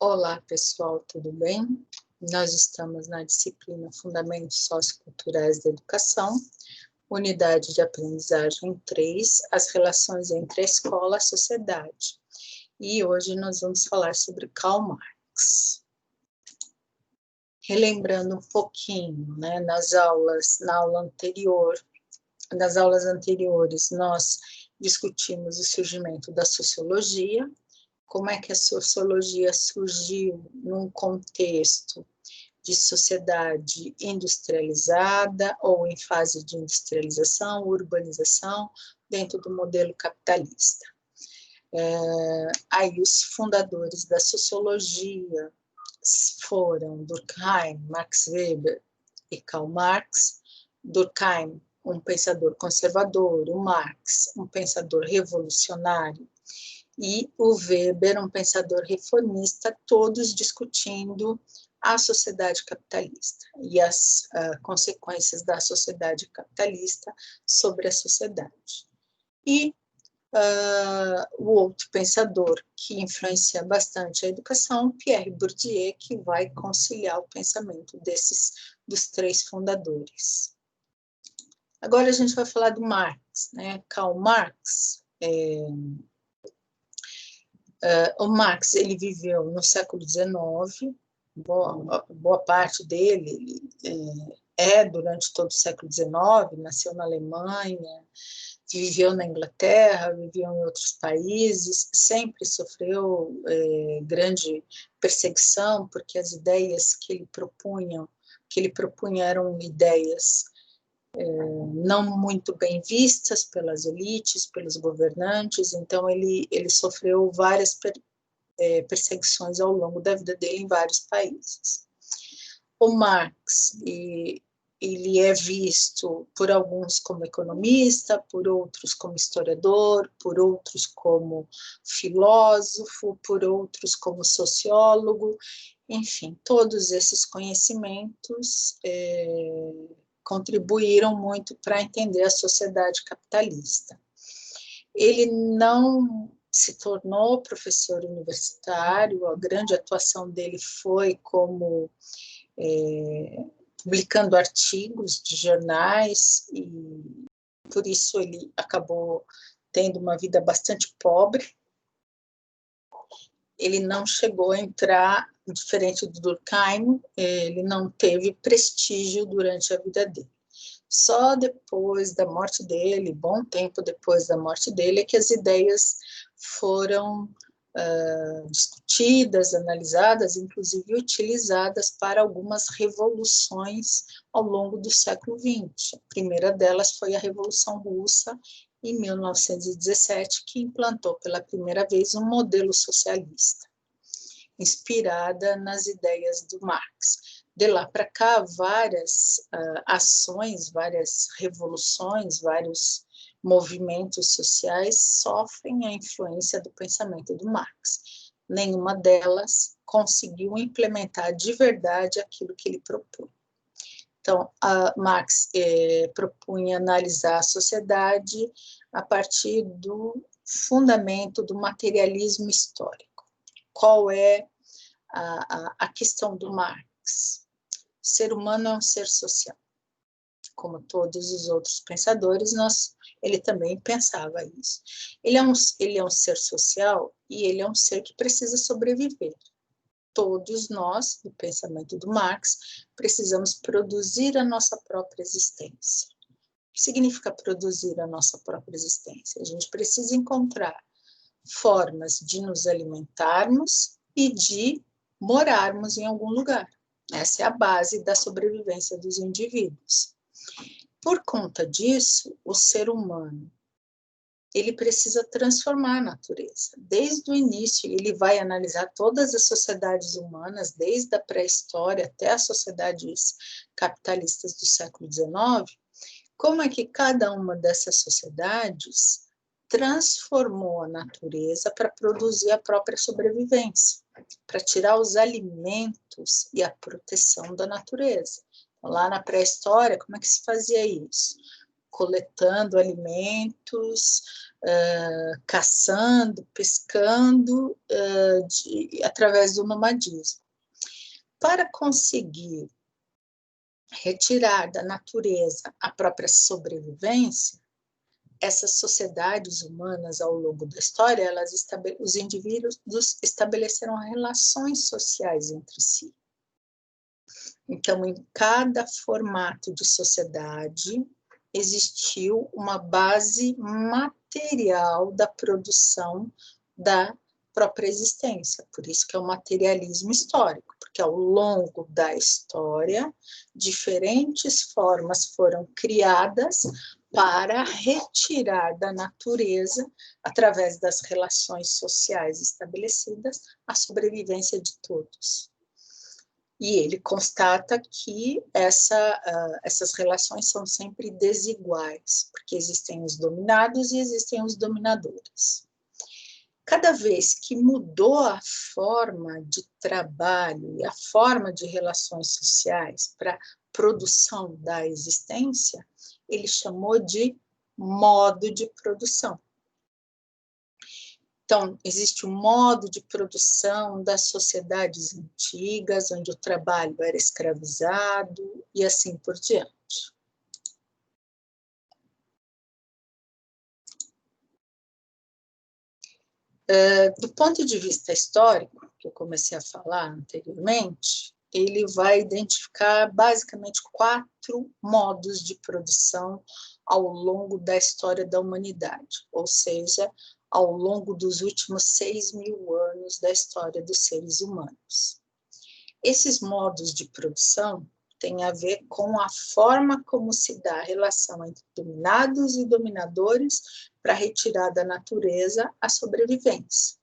Olá, pessoal, tudo bem? Nós estamos na disciplina Fundamentos Socioculturais da Educação, unidade de aprendizagem 3, as relações entre a escola e a sociedade. E hoje nós vamos falar sobre Karl Marx. Relembrando um pouquinho, né, nas aulas anteriores, nós discutimos o surgimento da sociologia, como é que a sociologia surgiu num contexto de sociedade industrializada ou em fase de industrialização, urbanização, dentro do modelo capitalista. Aí os fundadores da sociologia foram Durkheim, Max Weber e Karl Marx. Durkheim, um pensador conservador, o Marx, um pensador revolucionário, e o Weber, um pensador reformista, todos discutindo a sociedade capitalista e as consequências da sociedade capitalista sobre a sociedade. E o outro pensador que influencia bastante a educação, Pierre Bourdieu, que vai conciliar o pensamento dos três fundadores. Agora a gente vai falar do Marx, né? Karl Marx. O Marx, ele viveu no século XIX, boa parte dele durante todo o século XIX, nasceu na Alemanha, viveu na Inglaterra, viveu em outros países, sempre sofreu grande perseguição, porque as ideias que ele propunha eram ideias não muito bem vistas pelas elites, pelos governantes, então ele sofreu várias perseguições ao longo da vida dele em vários países. O Marx, ele é visto por alguns como economista, por outros como historiador, por outros como filósofo, por outros como sociólogo, enfim, todos esses conhecimentos contribuíram muito para entender a sociedade capitalista. Ele não se tornou professor universitário, a grande atuação dele foi como publicando artigos de jornais, e por isso ele acabou tendo uma vida bastante pobre. Ele não chegou a entrar, diferente do Durkheim, ele não teve prestígio durante a vida dele. Só depois da morte dele, bom tempo depois da morte dele, é que as ideias foram discutidas, analisadas, inclusive utilizadas para algumas revoluções ao longo do século XX. A primeira delas foi a Revolução Russa, em 1917, que implantou pela primeira vez um modelo socialista, inspirada nas ideias do Marx. De lá para cá, várias ações, várias revoluções, vários movimentos sociais sofrem a influência do pensamento do Marx. Nenhuma delas conseguiu implementar de verdade aquilo que ele propunha. Então, Marx propunha analisar a sociedade a partir do fundamento do materialismo histórico. Qual é a questão do Marx? O ser humano é um ser social. Como todos os outros pensadores, ele também pensava isso. Ele é um ser social e ele é um ser que precisa sobreviver. Todos nós, do pensamento do Marx, precisamos produzir a nossa própria existência. O que significa produzir a nossa própria existência? A gente precisa encontrar formas de nos alimentarmos e de morarmos em algum lugar. Essa é a base da sobrevivência dos indivíduos. Por conta disso, o ser humano, ele precisa transformar a natureza. Desde o início, ele vai analisar todas as sociedades humanas, desde a pré-história até as sociedades capitalistas do século XIX, como é que cada uma dessas sociedades transformou a natureza para produzir a própria sobrevivência, para tirar os alimentos e a proteção da natureza. Então, lá na pré-história, como é que se fazia isso? coletando alimentos, caçando, pescando, através do nomadismo. Para conseguir retirar da natureza a própria sobrevivência, essas sociedades humanas, ao longo da história, os indivíduos estabeleceram relações sociais entre si. Então, em cada formato de sociedade, existiu uma base material da produção da própria existência. Por isso que é o materialismo histórico, porque ao longo da história, diferentes formas foram criadas para retirar da natureza, através das relações sociais estabelecidas, a sobrevivência de todos. E ele constata que essas relações são sempre desiguais, porque existem os dominados e existem os dominadores. Cada vez que mudou a forma de trabalho e a forma de relações sociais para a produção da existência, ele chamou de modo de produção. Então, existe um modo de produção das sociedades antigas, onde o trabalho era escravizado, e assim por diante. Do ponto de vista histórico, que eu comecei a falar anteriormente, ele vai identificar basicamente 4 modos de produção ao longo da história da humanidade, ou seja, ao longo dos últimos 6.000 anos da história dos seres humanos. Esses modos de produção têm a ver com a forma como se dá a relação entre dominados e dominadores para retirar da natureza a sobrevivência.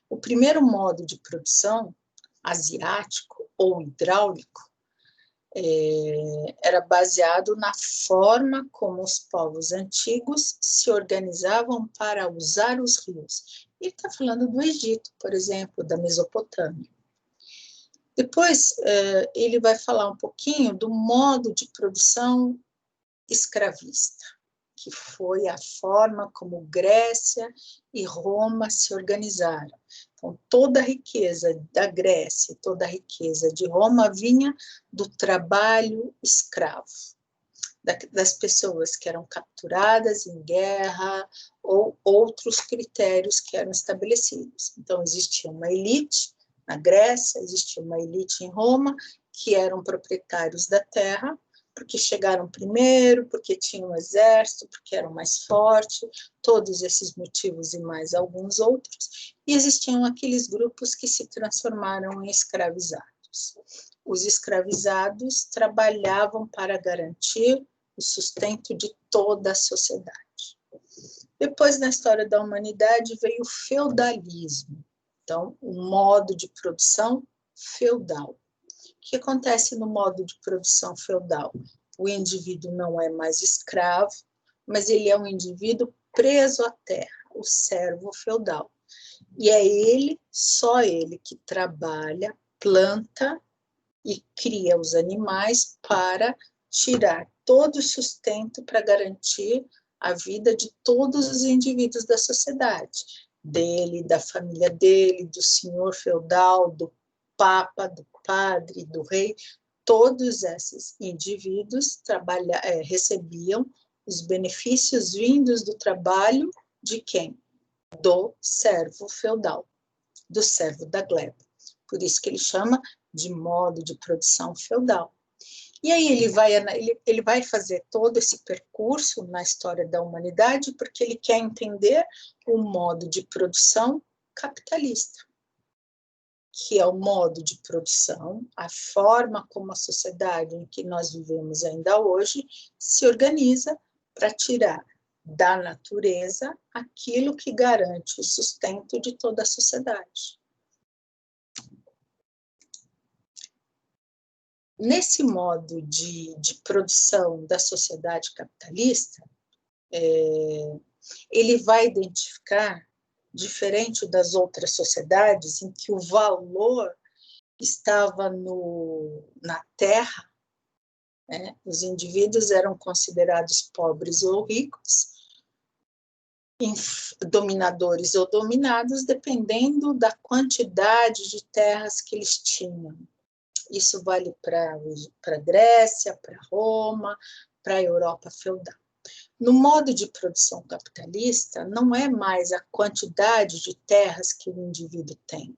O primeiro modo de produção, asiático ou hidráulico, era baseado na forma como os povos antigos se organizavam para usar os rios. Ele está falando do Egito, por exemplo, da Mesopotâmia. Depois, ele vai falar um pouquinho do modo de produção escravista, que foi a forma como Grécia e Roma se organizaram. Então, toda a riqueza da Grécia, toda a riqueza de Roma vinha do trabalho escravo, das pessoas que eram capturadas em guerra ou outros critérios que eram estabelecidos. Então, existia uma elite na Grécia, existia uma elite em Roma, que eram proprietários da terra, porque chegaram primeiro, porque tinham um exército, porque eram mais fortes, todos esses motivos e mais alguns outros, e existiam aqueles grupos que se transformaram em escravizados. Os escravizados trabalhavam para garantir o sustento de toda a sociedade. Depois, na história da humanidade, veio o feudalismo, então, o modo de produção feudal. O que acontece no modo de produção feudal? O indivíduo não é mais escravo, mas ele é um indivíduo preso à terra, o servo feudal. E é ele, só ele, que trabalha, planta e cria os animais para tirar todo o sustento para garantir a vida de todos os indivíduos da sociedade, dele, da família dele, do senhor feudal, do papa, do padre, do rei. Todos esses indivíduos recebiam os benefícios vindos do trabalho de quem? Do servo feudal, do servo da gleba. Por isso que ele chama de modo de produção feudal. E aí ele vai fazer todo esse percurso na história da humanidade porque ele quer entender o modo de produção capitalista, que é o modo de produção, a forma como a sociedade em que nós vivemos ainda hoje se organiza para tirar da natureza aquilo que garante o sustento de toda a sociedade. Nesse modo de produção da sociedade capitalista, ele vai identificar, diferente das outras sociedades, em que o valor estava na terra, né? Os indivíduos eram considerados pobres ou ricos, dominadores ou dominados, dependendo da quantidade de terras que eles tinham. Isso vale para a Grécia, para Roma, para a Europa feudal. No modo de produção capitalista, não é mais a quantidade de terras que o indivíduo tem,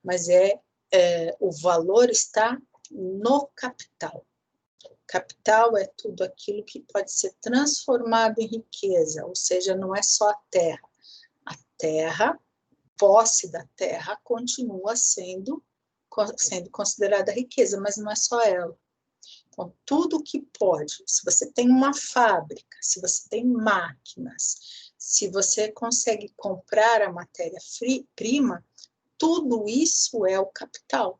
mas o valor está no capital. Capital é tudo aquilo que pode ser transformado em riqueza, ou seja, não é só a terra. A terra, posse da terra, continua sendo considerada riqueza, mas não é só ela. Então, tudo que pode, se você tem uma fábrica, se você tem máquinas, se você consegue comprar a matéria-prima, tudo isso é o capital.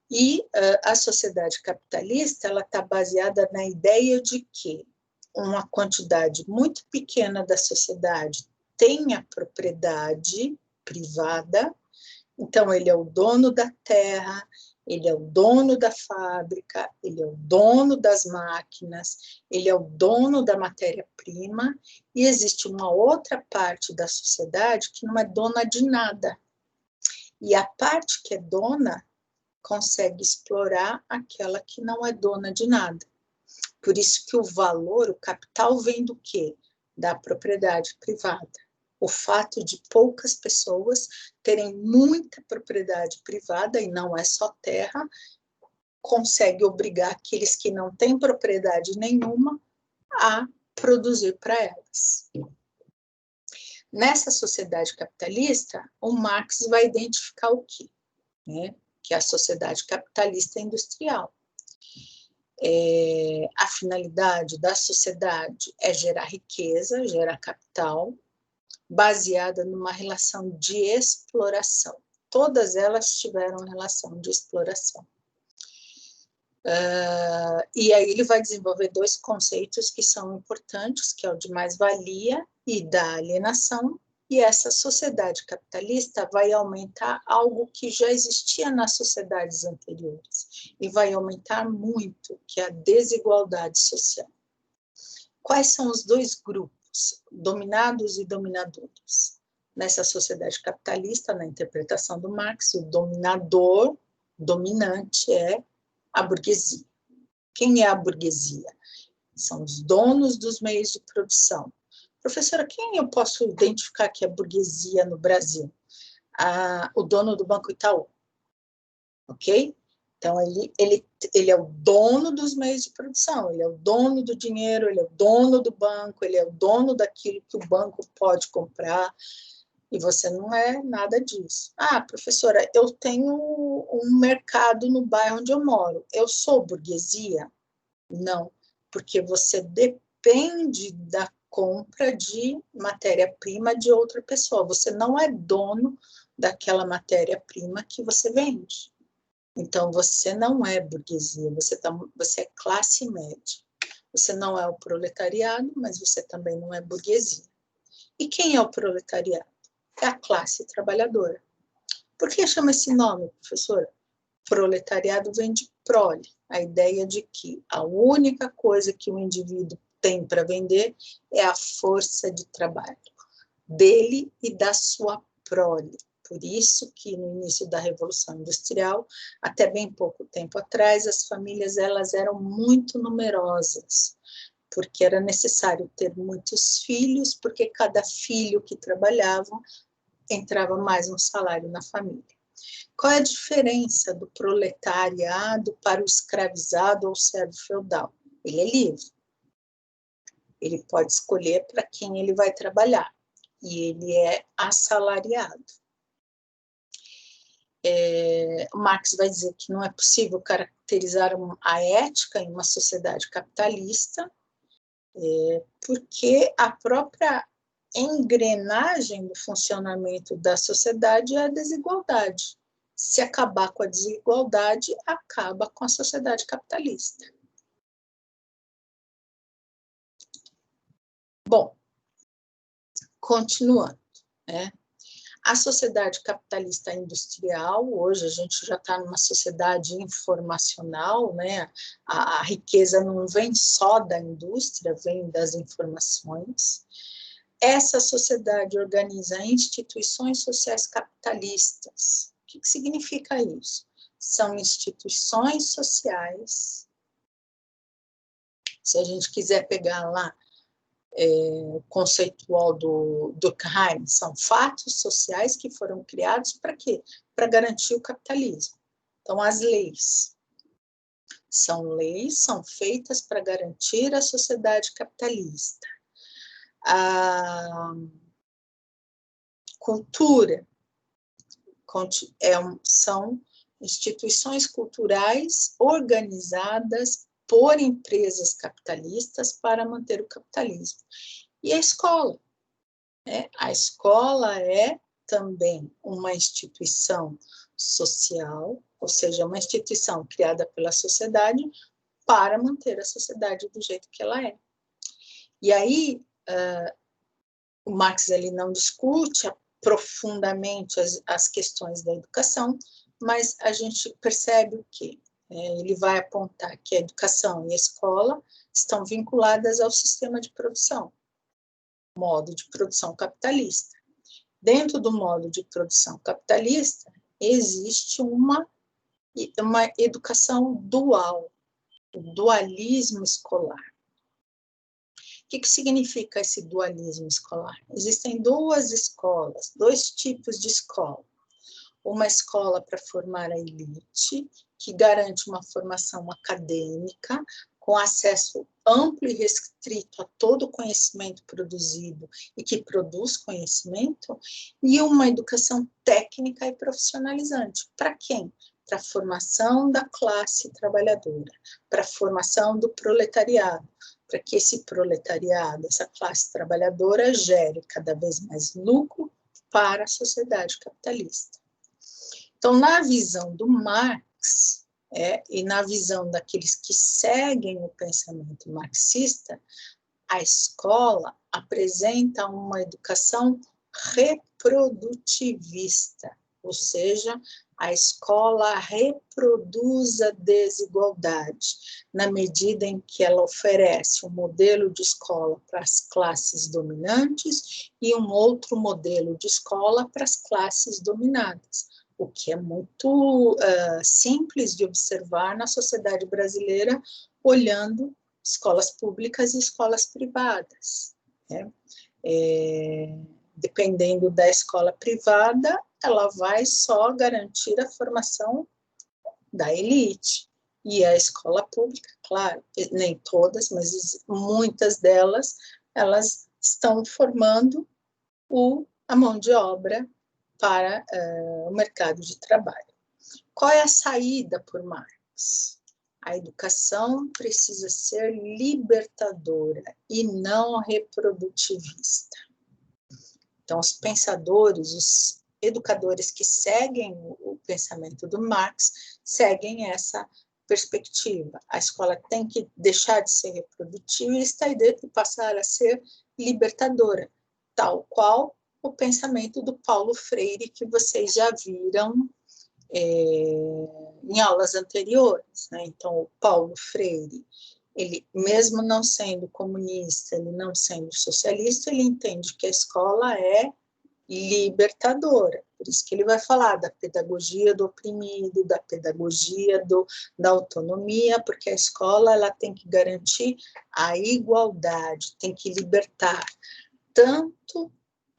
E a sociedade capitalista ela está baseada na ideia de que uma quantidade muito pequena da sociedade tem a propriedade privada, então ele é o dono da terra, ele é o dono da fábrica, ele é o dono das máquinas, ele é o dono da matéria-prima, e existe uma outra parte da sociedade que não é dona de nada. E a parte que é dona consegue explorar aquela que não é dona de nada. Por isso que o valor, o capital vem do quê? Da propriedade privada. O fato de poucas pessoas terem muita propriedade privada, e não é só terra, consegue obrigar aqueles que não têm propriedade nenhuma a produzir para elas. Nessa sociedade capitalista, o Marx vai identificar o quê? Que é a sociedade capitalista industrial. A finalidade da sociedade é gerar riqueza, gerar capital, baseada numa relação de exploração. Todas elas tiveram relação de exploração. E aí ele vai desenvolver dois conceitos que são importantes, que é o de mais-valia e da alienação, e essa sociedade capitalista vai aumentar algo que já existia nas sociedades anteriores, e vai aumentar muito, que é a desigualdade social. Quais são os dois grupos, dominados e dominadores? Nessa sociedade capitalista, na interpretação do Marx, o dominador, dominante, é a burguesia. Quem é a burguesia? São os donos dos meios de produção. Professora, quem eu posso identificar que é burguesia no Brasil? O dono do Banco Itaú, ok? Então, ele é o dono dos meios de produção, ele é o dono do dinheiro, ele é o dono do banco, ele é o dono daquilo que o banco pode comprar, e você não é nada disso. Professora, eu tenho um mercado no bairro onde eu moro, eu sou burguesia? Não, porque você depende da compra de matéria-prima de outra pessoa. Você não é dono daquela matéria-prima que você vende. Então, você não é burguesia, você é classe média. Você não é o proletariado, mas você também não é burguesia. E quem é o proletariado? É a classe trabalhadora. Por que chama esse nome, professora? Proletariado vem de prole, a ideia de que a única coisa que o indivíduo tem para vender é a força de trabalho dele e da sua prole. Por isso que no início da Revolução Industrial, até bem pouco tempo atrás, as famílias elas eram muito numerosas, porque era necessário ter muitos filhos, porque cada filho que trabalhava entrava mais um salário na família. Qual é a diferença do proletariado para o escravizado ou servo feudal? Ele é livre. Ele pode escolher para quem ele vai trabalhar. E ele é assalariado. Marx vai dizer que não é possível caracterizar a ética em uma sociedade capitalista, porque a própria engrenagem do funcionamento da sociedade é a desigualdade. Se acabar com a desigualdade, acaba com a sociedade capitalista. Bom, continuando, A sociedade capitalista industrial, hoje a gente já está numa sociedade informacional, né? A riqueza não vem só da indústria, vem das informações. Essa sociedade organiza instituições sociais capitalistas. O que significa isso? São instituições sociais. Se a gente quiser pegar lá o conceitual do Durkheim, são fatos sociais que foram criados para quê? Para garantir o capitalismo. Então, as leis são feitas para garantir a sociedade capitalista. A cultura são instituições culturais organizadas por empresas capitalistas para manter o capitalismo. E a escola? A escola é também uma instituição social, ou seja, uma instituição criada pela sociedade para manter a sociedade do jeito que ela é. E aí, o Marx ele não discute profundamente as questões da educação, mas a gente percebe o quê? Ele vai apontar que a educação e a escola estão vinculadas ao sistema de produção, modo de produção capitalista. Dentro do modo de produção capitalista, existe uma educação dual, o dualismo escolar. O que significa esse dualismo escolar? Existem duas escolas, dois tipos de escola. Uma escola para formar a elite, que garante uma formação acadêmica, com acesso amplo e restrito a todo o conhecimento produzido e que produz conhecimento, e uma educação técnica e profissionalizante. Para quem? Para a formação da classe trabalhadora, para a formação do proletariado, para que esse proletariado, essa classe trabalhadora, gere cada vez mais lucro para a sociedade capitalista. Então, na visão do Marx, e na visão daqueles que seguem o pensamento marxista, a escola apresenta uma educação reprodutivista, ou seja, a escola reproduz a desigualdade, na medida em que ela oferece um modelo de escola para as classes dominantes e um outro modelo de escola para as classes dominadas, o que é muito simples de observar na sociedade brasileira, olhando escolas públicas e escolas privadas, né? Dependendo da escola privada, ela vai só garantir a formação da elite. E a escola pública, claro, nem todas, mas muitas delas, elas estão formando a mão de obra para o mercado de trabalho. Qual é a saída por Marx? A educação precisa ser libertadora e não reprodutivista. Então, os pensadores, os educadores que seguem o pensamento do Marx, seguem essa perspectiva. A escola tem que deixar de ser reprodutivista e passar a ser libertadora, tal qual o pensamento do Paulo Freire, que vocês já viram em aulas anteriores, né? Então, o Paulo Freire, ele, mesmo não sendo comunista, ele não sendo socialista, ele entende que a escola é libertadora. Por isso que ele vai falar da pedagogia do oprimido, da pedagogia da autonomia, porque a escola ela tem que garantir a igualdade, tem que libertar tanto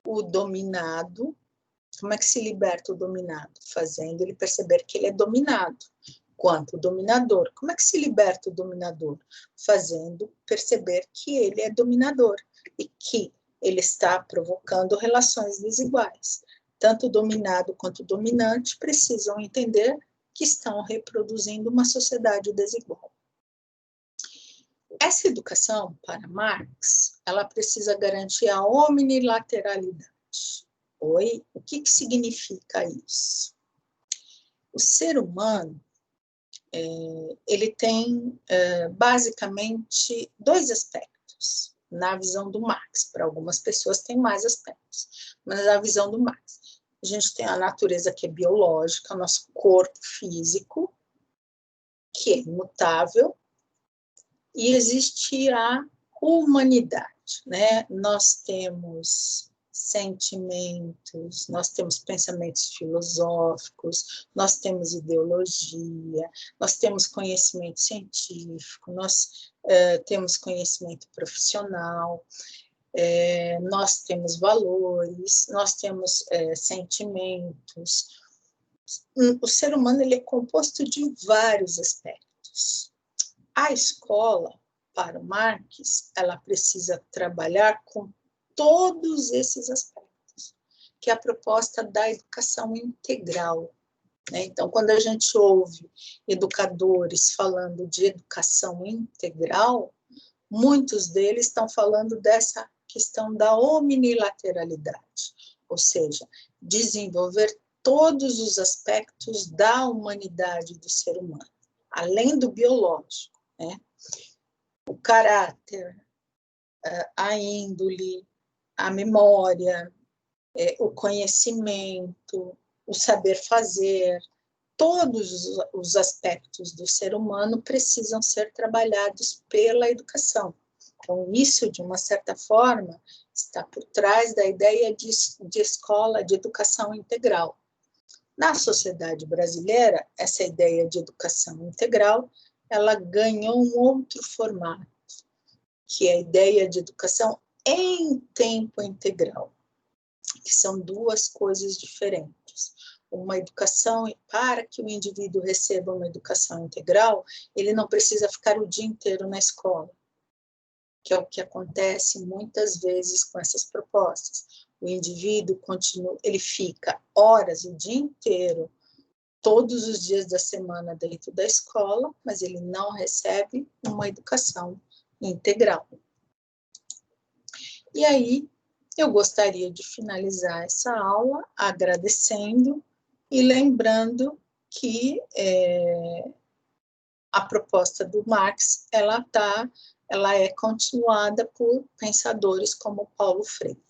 o dominado. Como é que se liberta o dominado? Fazendo ele perceber que ele é dominado. Quanto o dominador. Como é que se liberta o dominador? Fazendo perceber que ele é dominador e que ele está provocando relações desiguais. Tanto o dominado quanto o dominante precisam entender que estão reproduzindo uma sociedade desigual. Essa educação, para Marx, ela precisa garantir a omnilateralidade. O que significa isso? O ser humano, ele tem basicamente dois aspectos na visão do Marx. Para algumas pessoas tem mais aspectos, mas na visão do Marx. A gente tem a natureza que é biológica, o nosso corpo físico, que é imutável, e existe a humanidade, né? Nós temos sentimentos, nós temos pensamentos filosóficos, nós temos ideologia, nós temos conhecimento científico, nós temos conhecimento profissional, nós temos valores, nós temos sentimentos. O ser humano ele é composto de vários aspectos. A escola, para o Marx, ela precisa trabalhar com todos esses aspectos, que é a proposta da educação integral, né? Então, quando a gente ouve educadores falando de educação integral, muitos deles estão falando dessa questão da omnilateralidade, ou seja, desenvolver todos os aspectos da humanidade do ser humano, além do biológico, né? O caráter, a índole, a memória, o conhecimento, o saber fazer, todos os aspectos do ser humano precisam ser trabalhados pela educação. Então, isso, de uma certa forma, está por trás da ideia de escola, de educação integral. Na sociedade brasileira, essa ideia de educação integral, ela ganhou um outro formato, que é a ideia de educação em tempo integral, que são duas coisas diferentes. Uma educação, para que o indivíduo receba uma educação integral, ele não precisa ficar o dia inteiro na escola, que é o que acontece muitas vezes com essas propostas. O indivíduo continua, ele fica horas o dia inteiro, todos os dias da semana dentro da escola, mas ele não recebe uma educação integral. E aí, eu gostaria de finalizar essa aula agradecendo e lembrando que a proposta do Marx, ela é continuada por pensadores como Paulo Freire.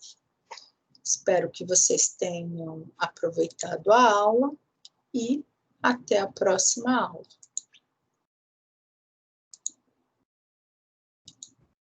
Espero que vocês tenham aproveitado a aula e até a próxima aula.